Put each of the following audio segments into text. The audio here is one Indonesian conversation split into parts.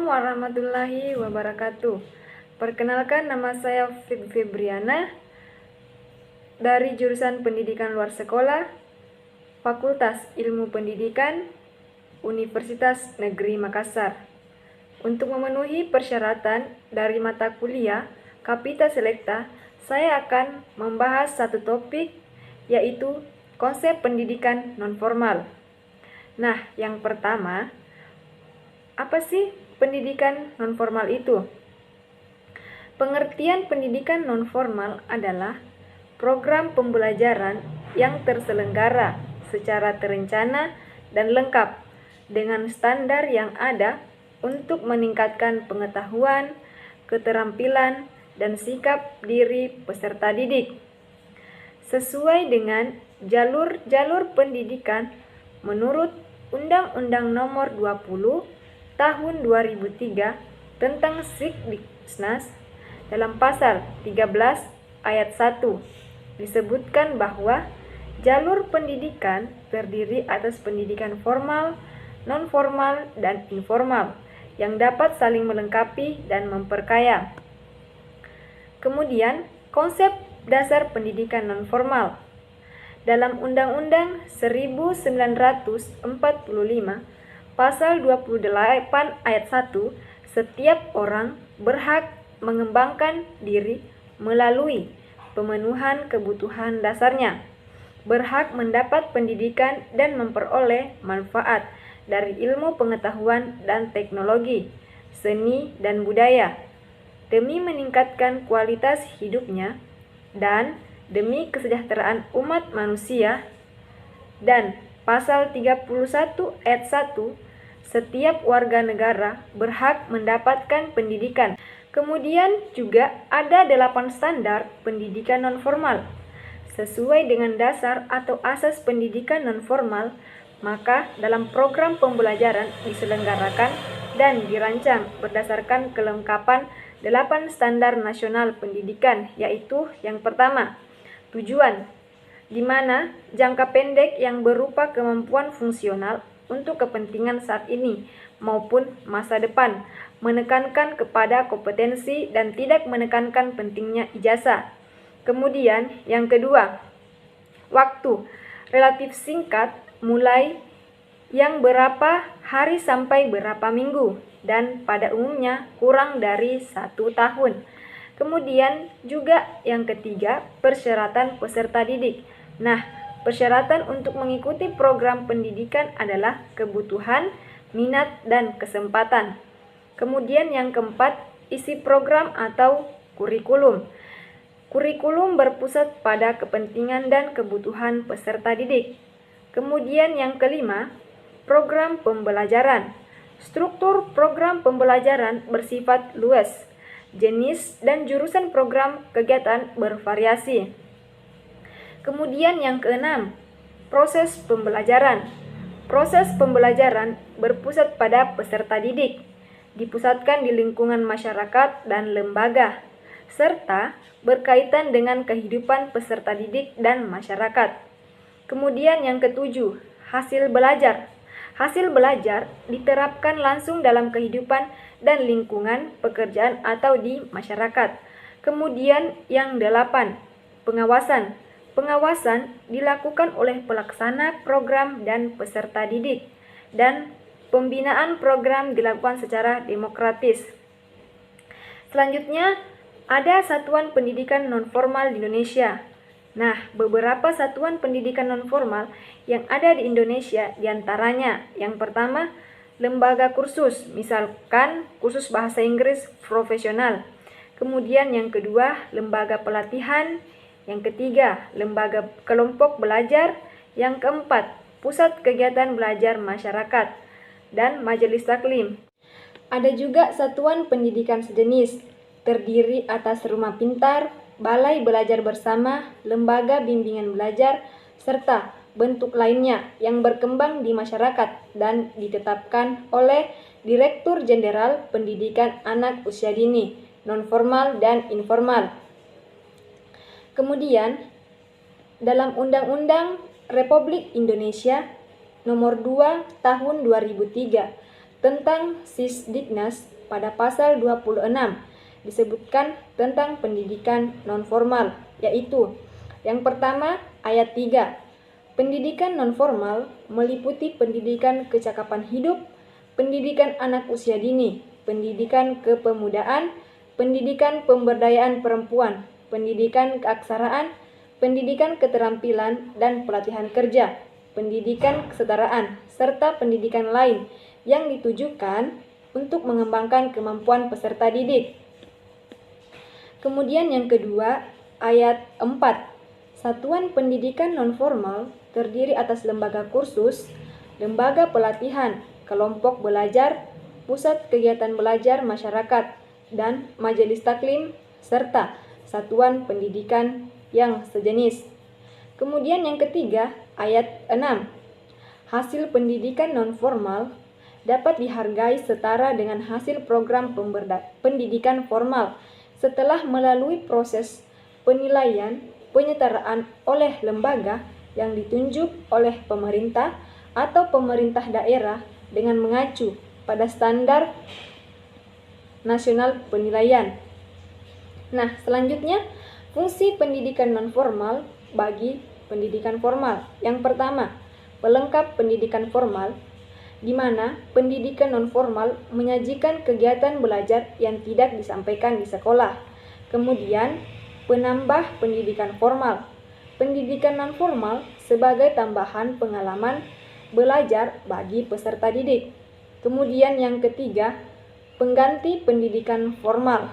warahmatullahi wabarakatuh. Perkenalkan, nama saya Febriana dari jurusan Pendidikan Luar Sekolah, Fakultas Ilmu Pendidikan, Universitas Negeri Makassar. Untuk memenuhi persyaratan dari mata kuliah Kapita Selekta, saya akan membahas satu topik, yaitu konsep pendidikan nonformal. Nah, yang pertama, apa sih pendidikan nonformal itu? Pengertian pendidikan nonformal adalah program pembelajaran yang terselenggara secara terencana dan lengkap dengan standar yang ada untuk meningkatkan pengetahuan, keterampilan, dan sikap diri peserta didik. Sesuai dengan jalur-jalur pendidikan menurut Undang-Undang Nomor 20 Tahun 2003 tentang Sikdiknas, dalam pasal 13 ayat 1 disebutkan bahwa jalur pendidikan terdiri atas pendidikan formal, non-formal, dan informal yang dapat saling melengkapi dan memperkaya. Kemudian, konsep dasar pendidikan non-formal. Dalam Undang-Undang 1945, Pasal 28 ayat 1, setiap orang berhak mengembangkan diri melalui pemenuhan kebutuhan dasarnya, berhak mendapat pendidikan dan memperoleh manfaat dari ilmu pengetahuan dan teknologi, seni dan budaya, demi meningkatkan kualitas hidupnya dan demi kesejahteraan umat manusia. Dan Pasal 31 ayat 1, setiap warga negara berhak mendapatkan pendidikan. Kemudian juga ada 8 standar pendidikan nonformal. Sesuai dengan dasar atau asas pendidikan nonformal, maka dalam program pembelajaran diselenggarakan dan dirancang berdasarkan kelengkapan 8 standar nasional pendidikan, yaitu yang pertama, tujuan, di mana jangka pendek yang berupa kemampuan fungsional untuk kepentingan saat ini maupun masa depan, menekankan kepada kompetensi dan tidak menekankan pentingnya ijazah. Kemudian yang kedua, waktu relatif singkat, mulai yang berapa hari sampai berapa minggu, dan pada umumnya kurang dari 1 tahun. Kemudian juga yang ketiga, persyaratan peserta didik. Nah, persyaratan untuk mengikuti program pendidikan adalah kebutuhan, minat, dan kesempatan. Kemudian yang keempat, isi program atau kurikulum. Kurikulum berpusat pada kepentingan dan kebutuhan peserta didik. Kemudian yang kelima, program pembelajaran. Struktur program pembelajaran bersifat luas. Jenis dan jurusan program kegiatan bervariasi. Kemudian yang keenam, proses pembelajaran. Proses pembelajaran berpusat pada peserta didik, dipusatkan di lingkungan masyarakat dan lembaga, serta berkaitan dengan kehidupan peserta didik dan masyarakat. Kemudian yang ketujuh, hasil belajar. Hasil belajar diterapkan langsung dalam kehidupan dan lingkungan pekerjaan atau di masyarakat. Kemudian yang delapan, pengawasan. Pengawasan dilakukan oleh pelaksana program dan peserta didik, dan pembinaan program dilakukan secara demokratis. Selanjutnya, ada satuan pendidikan nonformal di Indonesia. Nah, beberapa satuan pendidikan nonformal yang ada di Indonesia diantaranya, yang pertama, lembaga kursus, misalkan kursus bahasa Inggris profesional. Kemudian yang kedua, lembaga pelatihan. Yang ketiga, lembaga kelompok belajar. Yang keempat, pusat kegiatan belajar masyarakat dan majelis taklim. Ada juga satuan pendidikan sejenis, terdiri atas rumah pintar, balai belajar bersama, lembaga bimbingan belajar, serta bentuk lainnya yang berkembang di masyarakat dan ditetapkan oleh Direktur Jenderal Pendidikan Anak Usia Dini, nonformal dan informal. Kemudian, dalam Undang-Undang Republik Indonesia Nomor 2 Tahun 2003 tentang Sisdiknas pada pasal 26 disebutkan tentang pendidikan non-formal, yaitu yang pertama ayat 3. Pendidikan non-formal meliputi pendidikan kecakapan hidup, pendidikan anak usia dini, pendidikan kepemudaan, pendidikan pemberdayaan perempuan, pendidikan keaksaraan, pendidikan keterampilan dan pelatihan kerja, pendidikan kesetaraan, serta pendidikan lain yang ditujukan untuk mengembangkan kemampuan peserta didik. Kemudian yang kedua, ayat 4. Satuan pendidikan non-formal terdiri atas lembaga kursus, lembaga pelatihan, kelompok belajar, pusat kegiatan belajar masyarakat, dan majelis taklim, serta satuan pendidikan yang sejenis. Kemudian yang ketiga, ayat 6. Hasil pendidikan non-formal dapat dihargai setara dengan hasil program pendidikan formal setelah melalui proses penilaian penyetaraan oleh lembaga yang ditunjuk oleh pemerintah atau pemerintah daerah dengan mengacu pada standar nasional penilaian. Nah, selanjutnya fungsi pendidikan non-formal bagi pendidikan formal. Yang pertama, pelengkap pendidikan formal, di mana pendidikan non-formal menyajikan kegiatan belajar yang tidak disampaikan di sekolah. Kemudian, penambah pendidikan formal. Pendidikan non-formal sebagai tambahan pengalaman belajar bagi peserta didik. Kemudian yang ketiga, pengganti pendidikan formal.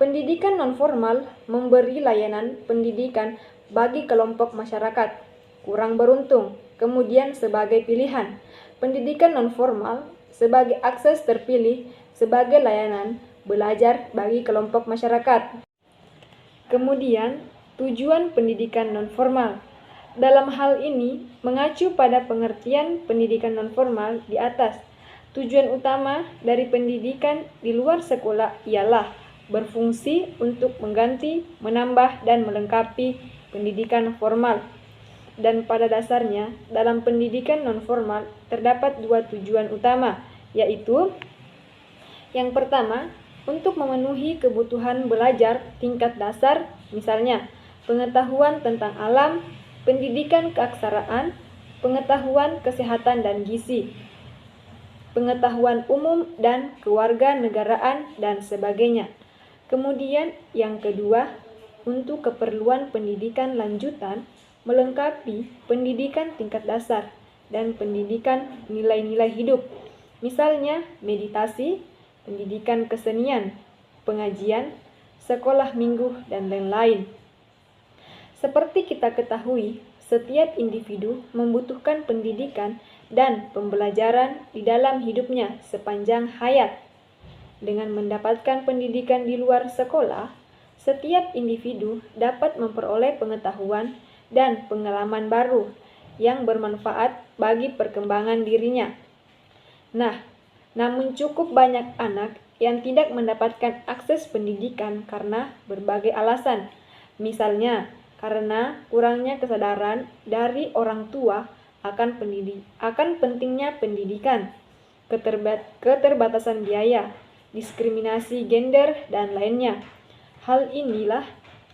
Pendidikan non-formal memberi layanan pendidikan bagi kelompok masyarakat kurang beruntung. Kemudian sebagai pilihan, pendidikan non-formal sebagai akses terpilih sebagai layanan belajar bagi kelompok masyarakat. Kemudian, tujuan pendidikan non-formal. Dalam hal ini, mengacu pada pengertian pendidikan non-formal di atas. Tujuan utama dari pendidikan di luar sekolah ialah berfungsi untuk mengganti, menambah, dan melengkapi pendidikan formal. Dan pada dasarnya, dalam pendidikan non-formal terdapat dua tujuan utama, yaitu yang pertama, untuk memenuhi kebutuhan belajar tingkat dasar, misalnya pengetahuan tentang alam, pendidikan keaksaraan, pengetahuan kesehatan dan gizi, pengetahuan umum dan kewarganegaraan, dan sebagainya. Kemudian yang kedua, untuk keperluan pendidikan lanjutan, melengkapi pendidikan tingkat dasar dan pendidikan nilai-nilai hidup, misalnya meditasi, pendidikan kesenian, pengajian, sekolah minggu, dan lain-lain. Seperti kita ketahui, setiap individu membutuhkan pendidikan dan pembelajaran di dalam hidupnya sepanjang hayat. Dengan mendapatkan pendidikan di luar sekolah, setiap individu dapat memperoleh pengetahuan dan pengalaman baru yang bermanfaat bagi perkembangan dirinya. Nah, namun cukup banyak anak yang tidak mendapatkan akses pendidikan karena berbagai alasan. Misalnya, karena kurangnya kesadaran dari orang tua akan pentingnya pendidikan, keterbatasan biaya, diskriminasi gender, dan lainnya. Hal inilah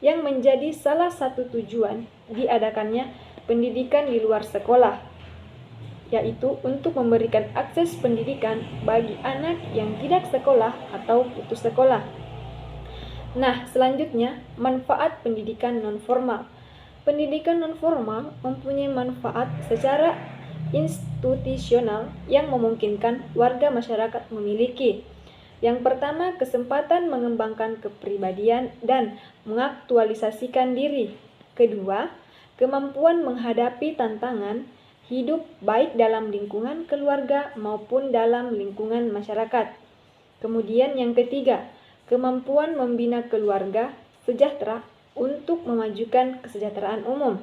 yang menjadi salah satu tujuan diadakannya pendidikan di luar sekolah, yaitu untuk memberikan akses pendidikan bagi anak yang tidak sekolah atau putus sekolah. Nah, selanjutnya, manfaat pendidikan non-formal. Pendidikan non-formal mempunyai manfaat secara institusional yang memungkinkan warga masyarakat memiliki. Yang pertama, kesempatan mengembangkan kepribadian dan mengaktualisasikan diri. Kedua, kemampuan menghadapi tantangan hidup baik dalam lingkungan keluarga maupun dalam lingkungan masyarakat. Kemudian yang ketiga, kemampuan membina keluarga sejahtera untuk memajukan kesejahteraan umum.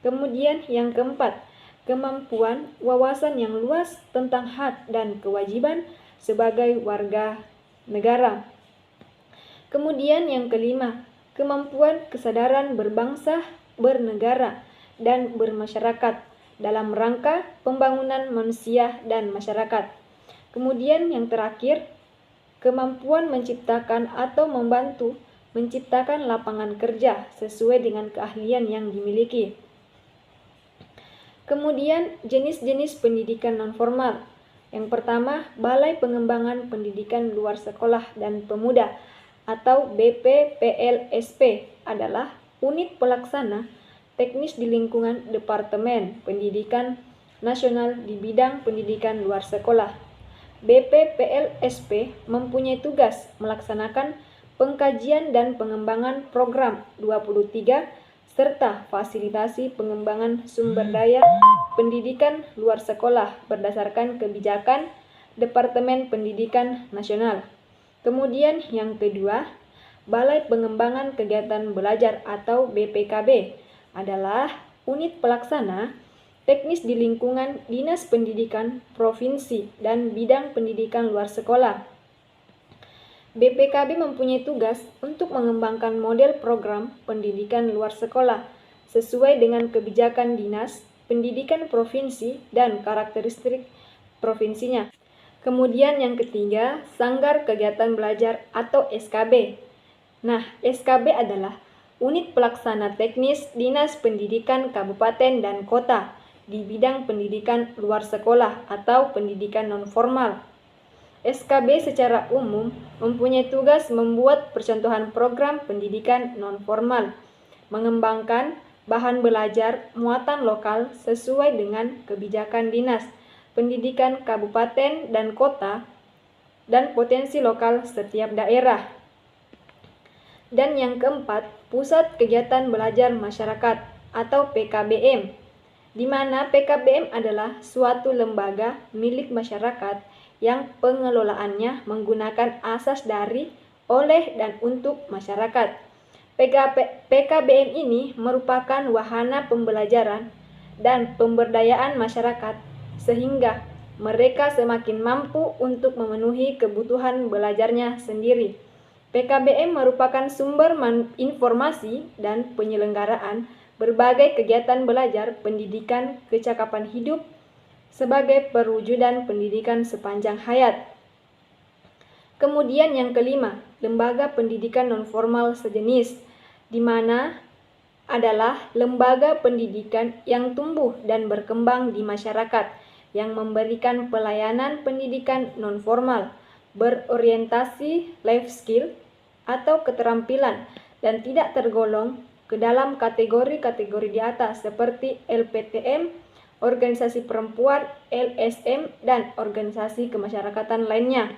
Kemudian yang keempat, kemampuan wawasan yang luas tentang hak dan kewajiban sebagai warga negara. Kemudian yang kelima, kemampuan kesadaran berbangsa, bernegara, dan bermasyarakat dalam rangka pembangunan manusia dan masyarakat. Kemudian yang terakhir, kemampuan menciptakan atau membantu menciptakan lapangan kerja sesuai dengan keahlian yang dimiliki. Kemudian jenis-jenis pendidikan nonformal. Yang pertama, Balai Pengembangan Pendidikan Luar Sekolah dan Pemuda atau BPPLSP adalah unit pelaksana teknis di lingkungan Departemen Pendidikan Nasional di bidang pendidikan luar sekolah. BPPLSP mempunyai tugas melaksanakan pengkajian dan pengembangan program 23 serta fasilitasi pengembangan sumber daya pendidikan luar sekolah berdasarkan kebijakan Departemen Pendidikan Nasional. Kemudian yang kedua, Balai Pengembangan Kegiatan Belajar atau BPKB adalah unit pelaksana teknis di lingkungan Dinas Pendidikan Provinsi dan bidang pendidikan luar sekolah. BPKB mempunyai tugas untuk mengembangkan model program pendidikan luar sekolah sesuai dengan kebijakan Dinas Pendidikan Provinsi dan karakteristik provinsinya. Kemudian yang ketiga, Sanggar Kegiatan Belajar atau SKB. Nah, SKB adalah unit pelaksana teknis Dinas Pendidikan Kabupaten dan Kota di bidang pendidikan luar sekolah atau pendidikan nonformal. SKB secara umum mempunyai tugas membuat percontohan program pendidikan nonformal, mengembangkan bahan belajar muatan lokal sesuai dengan kebijakan Dinas Pendidikan Kabupaten dan Kota dan potensi lokal setiap daerah. Dan yang keempat, Pusat Kegiatan Belajar Masyarakat atau PKBM, di mana PKBM adalah suatu lembaga milik masyarakat yang pengelolaannya menggunakan asas dari, oleh, dan untuk masyarakat. PKBM ini merupakan wahana pembelajaran dan pemberdayaan masyarakat sehingga mereka semakin mampu untuk memenuhi kebutuhan belajarnya sendiri. PKBM merupakan sumber informasi dan penyelenggaraan berbagai kegiatan belajar pendidikan kecakapan hidup sebagai perwujudan pendidikan sepanjang hayat. Kemudian yang kelima, lembaga pendidikan nonformal sejenis, di mana adalah lembaga pendidikan yang tumbuh dan berkembang di masyarakat yang memberikan pelayanan pendidikan nonformal berorientasi life skill atau keterampilan dan tidak tergolong ke dalam kategori-kategori di atas seperti LPTM, organisasi perempuan, LSM, dan organisasi kemasyarakatan lainnya.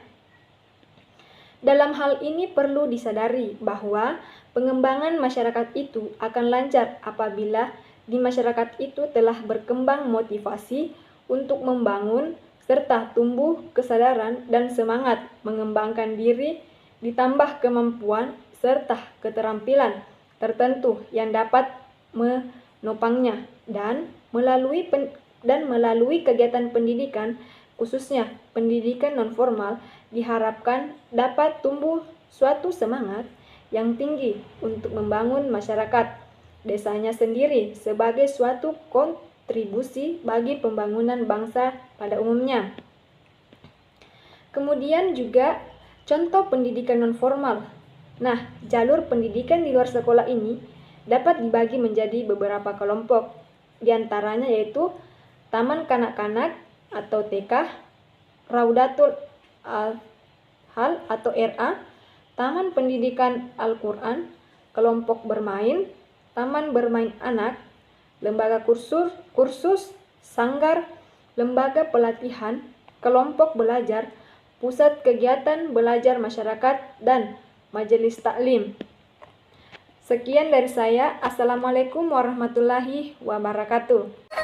Dalam hal ini perlu disadari bahwa pengembangan masyarakat itu akan lancar apabila di masyarakat itu telah berkembang motivasi untuk membangun serta tumbuh kesadaran dan semangat mengembangkan diri ditambah kemampuan serta keterampilan tertentu yang dapat menopangnya dan melalui kegiatan pendidikan khususnya pendidikan nonformal diharapkan dapat tumbuh suatu semangat yang tinggi untuk membangun masyarakat desanya sendiri sebagai suatu kontribusi bagi pembangunan bangsa pada umumnya. Kemudian juga contoh pendidikan nonformal. Nah, jalur pendidikan di luar sekolah ini dapat dibagi menjadi beberapa kelompok. Di antaranya yaitu Taman Kanak-kanak atau TK, Raudatul Hal atau RA, Taman Pendidikan Al-Quran, kelompok bermain, Taman Bermain Anak, lembaga kursus, sanggar, lembaga pelatihan, kelompok belajar, pusat kegiatan belajar masyarakat, dan majelis taklim. Sekian dari saya. Assalamualaikum warahmatullahi wabarakatuh.